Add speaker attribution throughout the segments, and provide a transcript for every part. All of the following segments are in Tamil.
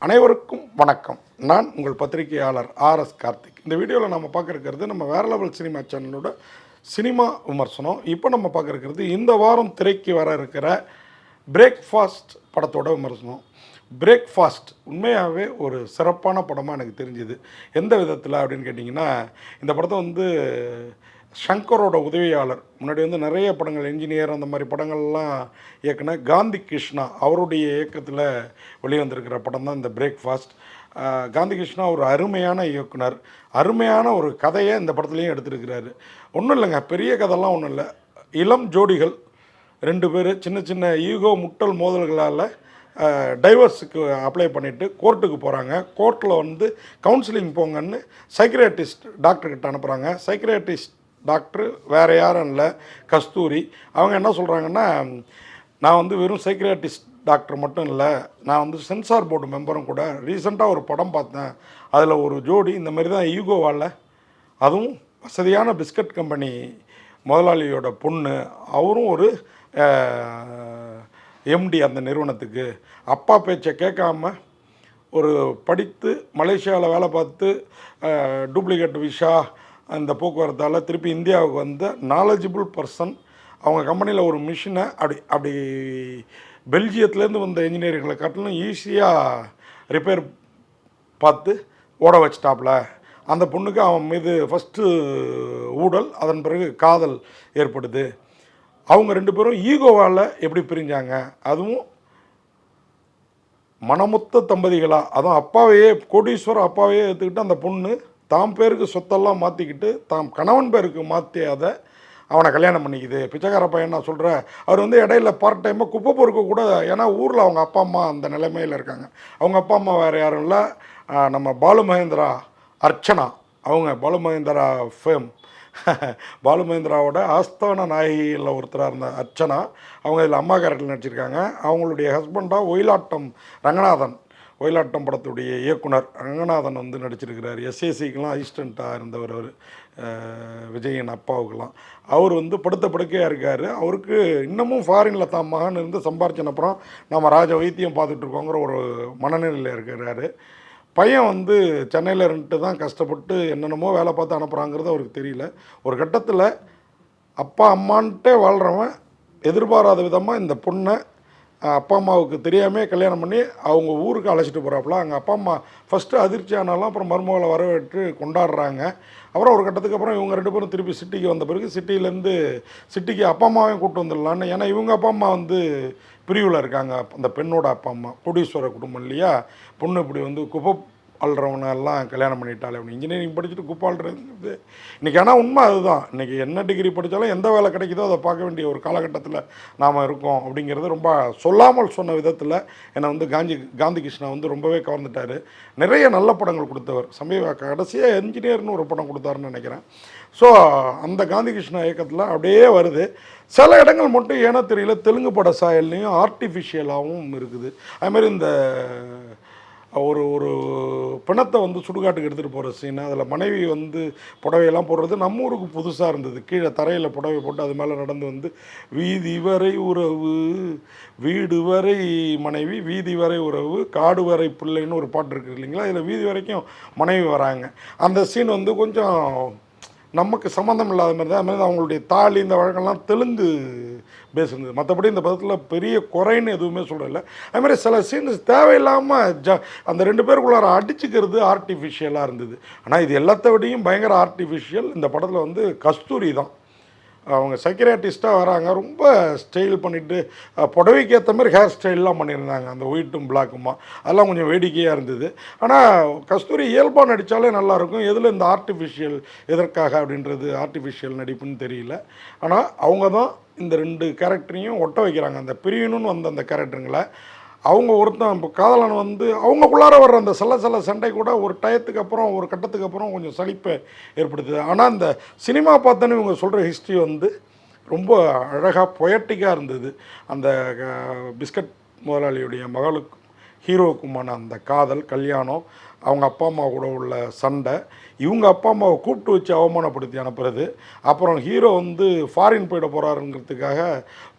Speaker 1: அனைவருக்கும் வணக்கம். நான் உங்கள் பத்திரிகையாளர் ஆர்எஸ் கார்த்திக். இந்த வீடியோவில் நம்ம பார்க்க இருக்கிறது நம்ம வேற லெவல் சினிமா சேனலோட சினிமா விமர்சனம். இப்போ நம்ம பார்க்க இருக்கிறது இந்த வாரம் திரைக்கு வர இருக்கிற பிரேக்ஃபாஸ்ட் படத்தோட விமர்சனம். பிரேக்ஃபாஸ்ட் உண்மையாகவே ஒரு சிறப்பான படமாக எனக்கு தெரிஞ்சுது. எந்த விதத்தில் அப்படின்னு கேட்டிங்கன்னா, இந்த படத்தை ஷங்கரோட உதவியாளர் முன்னாடி நிறைய படங்கள் என்ஜினியர் அந்த மாதிரி படங்கள்லாம் இயக்குன காந்தி கிருஷ்ணா அவருடைய இயக்கத்தில் வெளிவந்திருக்கிற படம் தான் இந்த பிரேக்ஃபாஸ்ட். காந்தி கிருஷ்ணா ஒரு அருமையான இயக்குனர், அருமையான ஒரு கதையை இந்த படத்துலையும் எடுத்திருக்கிறாரு. ஒன்றும் இல்லைங்க, பெரிய கதைலாம் ஒன்றும் இல்லை. இளம் ஜோடிகள் 2 பேர் சின்ன சின்ன ஈகோ முட்டல் மோதல்களால் டைவர்ஸுக்கு அப்ளை பண்ணிவிட்டு கோர்ட்டுக்கு போகிறாங்க. கோர்ட்டில் கவுன்சிலிங் போங்கன்னு சைக்கியாட்ரிஸ்ட் டாக்டர்கிட்ட அனுப்புகிறாங்க. சைக்கியாட்ரிஸ்ட் டாக்டர் வேறு யாரும் இல்லை, கஸ்தூரி. அவங்க என்ன சொல்கிறாங்கன்னா, நான் வெறும் சைக்கியாட்ரிஸ்ட் டாக்டர் மட்டும் இல்லை, நான் சென்சார் போர்டு மெம்பரும் கூட. ரீசெண்டாக ஒரு படம் பார்த்தேன், அதில் ஒரு ஜோடி இந்த மாதிரி தான் ஈகோவால், அதுவும் வசதியான பிஸ்கட் கம்பெனி முதலாளியோட பொண்ணு, அவரும் ஒரு எம்டி அந்த நிறுவனத்துக்கு, அப்பா பேச்சை கேட்காம ஒரு படித்து மலேசியாவில் வேலை பார்த்து டூப்ளிகேட் விஷா அந்த போக்குவரத்தால் திருப்பி இந்தியாவுக்கு வந்த நாலேஜபிள் பர்சன். அவங்க கம்பெனியில் ஒரு மிஷினை அப்படி பெல்ஜியத்துலேருந்து வந்த இன்ஜினியர்களை காட்டிலும் ஈஸியாக ரிப்பேர் பார்த்து ஓட வச்சிட்டாப்புல. அந்த பொண்ணுக்கு அவன் மீது ஃபஸ்ட்டு ஊடல், அதன் பிறகு காதல் ஏற்படுது. அவங்க 2 பேரும் ஈகோவால் எப்படி பிரிஞ்சாங்க, அதுவும் மனமொத்த தம்பதிகளாக, அதுவும் அப்பாவையே கோடீஸ்வரர் அப்பாவையே எடுத்துக்கிட்டு அந்த பொண்ணு தாம் பேருக்கு சொத்தெல்லாம் மாற்றிக்கிட்டு தாம் கணவன் பேருக்கு மாற்றி அதை அவனை கல்யாணம் பண்ணிக்குது. பிச்சைக்கார பையன் நான் சொல்கிறேன். அவர் இடையில பார்ட் டைமாக குப்பை பொறுக்க கூட, ஏன்னா ஊரில் அவங்க அப்பா அம்மா அந்த நிலைமையில் இருக்காங்க. அவங்க அப்பா அம்மா வேறு யாரும் இல்லை, நம்ம பாலு மகேந்திரா அர்ச்சனா, அவங்க பாலு மகேந்திரா ஃபேம் பாலு மகேந்திராவோட ஆஸ்தான நாயகியில் ஒருத்தராக இருந்த அர்ச்சனா, அவங்க இதில் அம்மா கேரக்டரில் நடிச்சிருக்காங்க. அவங்களுடைய ஹஸ்பண்டாக ஒயிலாட்டம் ரங்கநாதன், ஒயிலாட்டம் படத்துடைய இயக்குனர் ரங்கநாதன் நடிச்சிருக்கிறார். எஸ்ஏசிக்கெலாம் அசிஸ்டண்ட்டாக இருந்தவர் அவர், விஜயின் அப்பாவுக்கெல்லாம். அவர் படுத்த படுக்கையாக இருக்கார். அவருக்கு இன்னமும் ஃபாரினில் தான் மகன் சம்பாரிச்சின அப்புறம் நம்ம ராஜ வைத்தியம் பார்த்துட்ருக்கோங்கிற ஒரு மனநிலையில் இருக்கிறாரு. பையன் சென்னையில் இருந்துட்டு தான் கஷ்டப்பட்டு என்னென்னமோ வேலை பார்த்து அனுப்புகிறாங்கிறது அவருக்கு தெரியல. ஒரு கட்டத்தில் அப்பா அம்மான்ட்டே வாழ்கிறவன் எதிர்பாராத விதமாக இந்த பொண்ணை அப்பா அம்மாவுக்கு தெரியாமல் கல்யாணம் பண்ணி அவங்க ஊருக்கு அழைச்சிட்டு போகிறாப்புல. அங்கே அப்பா அம்மா ஃபஸ்ட்டு அதிர்ச்சி ஆனாலும் அப்புறம் மருமகளை வரவேற்று கொண்டாடுறாங்க. அப்புறம் ஒரு கட்டத்துக்கு அப்புறம் இவங்க 2 பேரும் திருப்பி சிட்டிக்கு வந்த பிறகு சிட்டிக்கு அப்பா அம்மாவையும் கூப்பிட்டு வந்துடலான்னு, ஏன்னா இவங்க அப்பா அம்மா பிரிவில் இருக்காங்க. அந்த பெண்ணோட அப்பா அம்மா கோடீஸ்வர குடும்பம் இல்லையா, பொண்ணு இப்படி குப்பை அல்றவனெல்லாம் கல்யாணம் பண்ணிட்டாலே. அப்படி இன்ஜினியரிங் படிச்சுட்டு குப்பை அல்றது இன்றைக்கி. ஆனால் உண்மை அதுதான். இன்றைக்கி என்ன டிகிரி படித்தாலும் எந்த வேலை கிடைக்குதோ அதை பார்க்க வேண்டிய ஒரு காலகட்டத்தில் நாம் இருக்கோம். அப்படிங்கிறது ரொம்ப சொல்லாமல் சொன்ன விதத்தில் என்னை காந்தி கிருஷ்ணா ரொம்பவே கவர்ந்துட்டார். நிறைய நல்ல படங்கள் கொடுத்தவர். கடைசியாக என்ஜினியர்னு ஒரு படம் கொடுத்தாருன்னு நினைக்கிறேன். ஸோ அந்த காந்தி கிருஷ்ணா இயக்கத்தில் அப்படியே வருது. சில இடங்கள் மட்டும் ஏன்னா தெரியல, தெலுங்கு பட சாயல்லையும் ஆர்டிஃபிஷியலாகவும் இருக்குது. அதுமாதிரி இந்த ஒரு பிணத்தை சுடுகாட்டுக்கு எடுத்துகிட்டு போகிற சீன், அதில் மனைவி புடவையெல்லாம் போடுறது நம்ம ஊருக்கு புதுசாக இருந்தது. கீழே தரையில் புடவை போட்டு அது மேலே நடந்து வீதி வரை உறவு, வீடு வரை மனைவி, வீதி வரை உறவு, காடு வரை பிள்ளைன்னு ஒரு பாட்டு இருக்குது இல்லைங்களா. இதில் வீதி வரைக்கும் மனைவி வராங்க. அந்த சீன் கொஞ்சம் நமக்கு சம்மந்தம் இல்லாத மாதிரி தான். அதுமாதிரி அவங்களுடைய தாலி இந்த வழக்கெல்லாம் தெலுங்கு பேசுனது. மற்றபடி இந்த பதத்தில் பெரிய குறைன்னு எதுவுமே சொல்லலை. அதுமாதிரி சில சீன்ஸ் தேவையில்லாமல் அந்த 2 பேருக்குள்ளார அடிச்சுக்கிறது ஆர்டிஃபிஷியலாக இருந்தது. ஆனால் இது எல்லாத்த விடையும் பயங்கர ஆர்டிஃபிஷியல் இந்த படத்தில் கஸ்தூரி தான். அவங்க சைக்கியாட்ரிஸ்ட்டாக வராங்க, ரொம்ப ஸ்டைல் பண்ணிவிட்டு புடவைக்கு ஏற்ற மாதிரி ஹேர் ஸ்டைல்லாம் பண்ணியிருந்தாங்க, அந்த ஒயிட்டும் பிளாக்குமா. அதெல்லாம் கொஞ்சம் வேடிக்கையாக இருந்தது. ஆனால் கஸ்தூரி இயல்பாக நடித்தாலே நல்லாயிருக்கும். எதில் இந்த ஆர்டிஃபிஷியல் எதற்காக அப்படின்றது ஆர்டிஃபிஷியல் நடிப்புன்னு தெரியல. ஆனால் அவங்க தான் இந்த 2 கேரக்டரையும் ஒட்ட வைக்கிறாங்க. அந்த பிரியணுன்னு வந்த அந்த கேரக்டருங்களை அவங்க ஒருத்தன் இப்போ காதலன் அவங்களுக்குள்ளார வர்ற அந்த சில சண்டை கூட ஒரு டயத்துக்கு அப்புறம் ஒரு கட்டத்துக்கு அப்புறம் கொஞ்சம் சலிப்பை ஏற்படுத்துது. ஆனால் இந்த சினிமா பார்த்தோன்னு இவங்க சொல்கிற ஹிஸ்ட்ரி ரொம்ப அழகாக பொயட்டிக்காக இருந்தது. அந்த பிஸ்கட் முதலாளியுடைய மகளுக்கு ஹீரோவுக்குமான அந்த காதல், கல்யாணம், அவங்க அப்பா அம்மா கூட உள்ள சண்டை, இவங்க அப்பா அம்மாவை கூப்பிட்டு வச்சு அவமானப்படுத்தி அனுப்புறது, அப்புறம் ஹீரோ ஃபாரின் போயிட போகிறாருங்கிறதுக்காக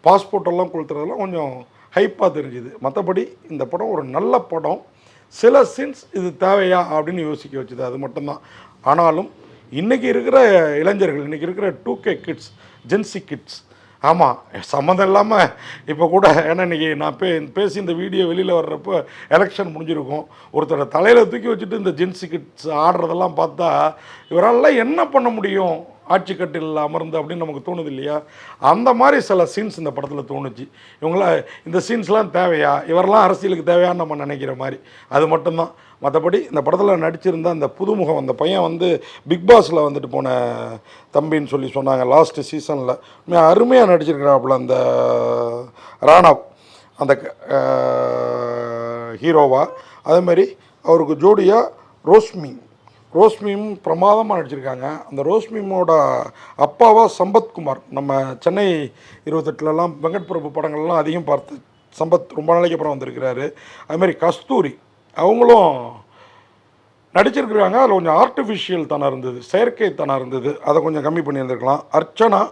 Speaker 1: பாஸ்போர்ட்டெல்லாம் கொடுத்துறதெல்லாம் கொஞ்சம் ஹைப்பாக தெரிஞ்சுது. மற்றபடி இந்த படம் ஒரு நல்ல படம். சில சீன்ஸ் இது தேவையா அப்படின்னு யோசிக்க வச்சுது, அது மட்டும்தான். ஆனாலும் இன்றைக்கி இருக்கிற இளைஞர்கள், இன்றைக்கி இருக்கிற 2K கிட்ஸ், ஜென்சி கிட்ஸ், ஆமாம் சம்மந்தம் இல்லாமல் இப்போ கூட, ஏன்னா இன்றைக்கி நான் பேசி இந்த வீடியோ வெளியில் வர்றப்போ எலெக்ஷன் முடிஞ்சிருக்கும். ஒருத்தரை தலையில் தூக்கி வச்சுட்டு இந்த ஜென்சி கிட்ஸ் ஆடுறதெல்லாம் பார்த்தா இவரால் என்ன பண்ண முடியும் ஆட்சி கட்டில் அமர்ந்து அப்படின்னு நமக்கு தோணுது இல்லையா? அந்த மாதிரி சில சீன்ஸ் இந்த படத்தில் தோணுச்சு. இவங்களாம் இந்த சீன்ஸ்லாம் தேவையா, இவரெல்லாம் அரசியலுக்கு தேவையான்னு நம்ம நினைக்கிற மாதிரி, அது மட்டும்தான். மற்றபடி இந்த படத்தில் நடிச்சிருந்த அந்த புதுமுகம், அந்த பையன் வந்து பிக் பாஸில் வந்துட்டு போன தம்பின்னு சொல்லி சொன்னாங்க லாஸ்ட்டு சீசனில், அருமையாக நடிச்சிருக்கிறாப்புல அந்த ராணவ், அந்த ஹீரோவா. அதேமாதிரி அவருக்கு ஜோடியாக ரோஷ்மியும் பிரமாதமாக நடிச்சிருக்காங்க. அந்த ரோஷ்மியோட அப்பாவாக சம்பத்குமார், நம்ம சென்னை 28லலாம் வெங்கட் பிரபு படங்கள்லாம் அதிகம் பார்த்து சம்பத் ரொம்ப நாளைக்கு அப்புறம் வந்திருக்கிறாரு. அதுமாதிரி கஸ்தூரி அவங்களும் நடிச்சிருக்கிறாங்க. அதில் கொஞ்சம் ஆர்டிஃபிஷியல் தானே இருந்தது, செயற்கை தானே இருந்தது, அதை கொஞ்சம் கம்மி பண்ணியிருந்துருக்கலாம். அர்ச்சனா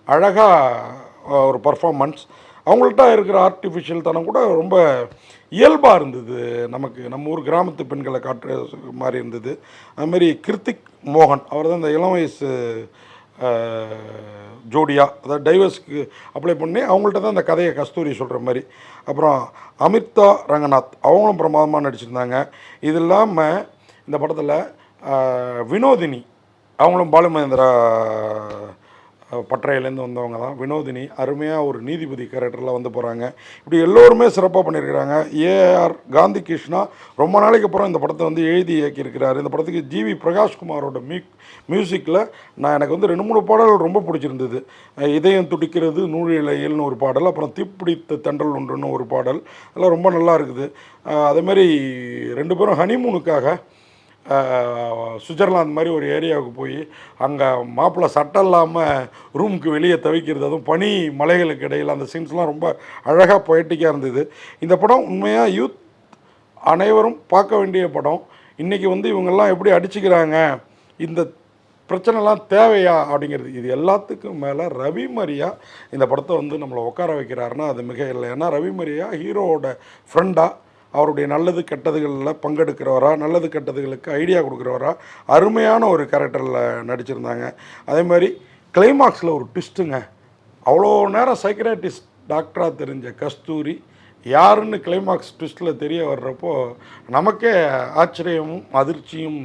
Speaker 1: அழகாக ஒரு பர்ஃபார்மன்ஸ், அவங்கள்ட்ட இருக்கிற ஆர்டிஃபிஷியல் தனம் கூட ரொம்ப இயல்பாக இருந்தது. நமக்கு நம்ம ஊர் கிராமத்து பெண்களை காட்டுற மாதிரி இருந்தது. அதுமாரி கிருத்திக் மோகன், அவர் தான் இந்த இளம் வயசு ஜோடியாக, அதாவது டைவர்ஸ்க்கு அப்ளை பண்ணி அவங்கள்ட்ட தான் இந்த கதையை கஸ்தூரி சொல்கிற மாதிரி. அப்புறம் அமிர்தா ரங்கநாத் அவங்களும் பிரமாதமாக நடிச்சிருந்தாங்க. இது இல்லாமல் இந்த படத்தில் வினோதினி, அவங்களும் பாலுமகேந்திரா பட்டறையிலேருந்து வந்தவங்க தான். வினோதினி அருமையாக ஒரு நீதிபதி கேரக்டரில் வந்து போகிறாங்க. இப்படி எல்லோருமே சிறப்பாக பண்ணியிருக்கிறாங்க. ஏஆர் காந்தி கிருஷ்ணா ரொம்ப நாளைக்கு அப்புறம் இந்த படத்தை வந்து எழுதி இயக்கியிருக்கிறார். இந்த படத்துக்கு ஜிவி பிரகாஷ்குமாரோட மியூசிக்கில் எனக்கு வந்து 2-3 பாடல்கள் ரொம்ப பிடிச்சிருந்தது. இதயம் துடிக்கிறது நூழிலையில்னு ஒரு பாடல், அப்புறம் தீப்பிடித்த தென்றல் ஒன்றுன்னு ஒரு பாடல், அதெல்லாம் ரொம்ப நல்லா இருக்குது. அதேமாதிரி 2 பேரும் ஹனிமூனுக்காக சுவிட்சர்லாந்து மாதிரி ஒரு ஏரியாவுக்கு போய் அங்கே மாப்பிள்ளை சட்டம் இல்லாமல் ரூமுக்கு வெளியே தவிக்கிறது, அதுவும் பனி மலைகளுக்கு இடையில், அந்த சீன்ஸ்லாம் ரொம்ப அழகாக பொயட்டிக்காக இருந்தது. இந்த படம் உண்மையாக யூத் அனைவரும் பார்க்க வேண்டிய படம். இன்றைக்கி வந்து இவங்கெல்லாம் எப்படி அடிச்சுக்கிறாங்க, இந்த பிரச்சனைலாம் தேவையா அப்படிங்கிறது, இது எல்லாத்துக்கும் மேலே ரவி மரியா இந்த படத்தை வந்து நம்மளை உட்கார வைக்கிறாருன்னா அது மிக இல்லை. ஏன்னா ரவி மரியா ஹீரோவோட ஃப்ரெண்டாக, அவருடைய நல்லது கெட்டதுகளில் பங்கெடுக்கிறவரா, நல்லது கெட்டதுகளுக்கு ஐடியா கொடுக்குறவரா அருமையான ஒரு கேரக்டரில் நடிச்சிருந்தாங்க. அதே மாதிரி கிளைமாக்ஸில் ஒரு ட்விஸ்ட்டுங்க, அவ்வளோ நேரம் சைக்கிராட்டிஸ்ட் டாக்டராக தெரிஞ்ச கஸ்தூரி யாருன்னு கிளைமாக்ஸ் ட்விஸ்ட்டில் தெரிய வர்றப்போ நமக்கே ஆச்சரியமும் அதிர்ச்சியும்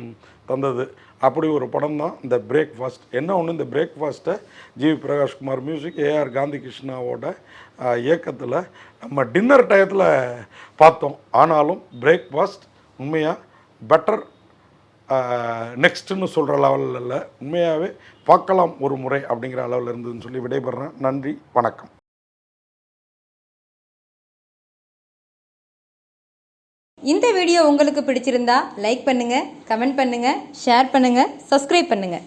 Speaker 1: தந்தது. அப்படி ஒரு படம் தான் இந்த பிரேக்ஃபாஸ்ட். என்ன ஒன்று, இந்த பிரேக்ஃபாஸ்ட்டை GV Prakash Kumar music, AR Gandhi கிருஷ்ணாவோட இயக்கத்தில் நம்ம டின்னர் டயத்தில் பார்த்தோம். ஆனாலும் பிரேக்ஃபாஸ்ட் உண்மையாக பெட்டர் நெக்ஸ்ட்டுன்னு சொல்கிற லெவலில் இல்லை, உண்மையாகவே பார்க்கலாம் ஒரு முறை அப்படிங்கிற அளவில் இருந்ததுன்னு சொல்லி விடைபெறேன். நன்றி, வணக்கம்.
Speaker 2: இந்த வீடியோ உங்களுக்கு பிடிச்சிருந்தா லைக் பண்ணுங்கள், கமெண்ட் பண்ணுங்கள், ஷேர் பண்ணுங்கள், சப்ஸ்கிரைப் பண்ணுங்கள்.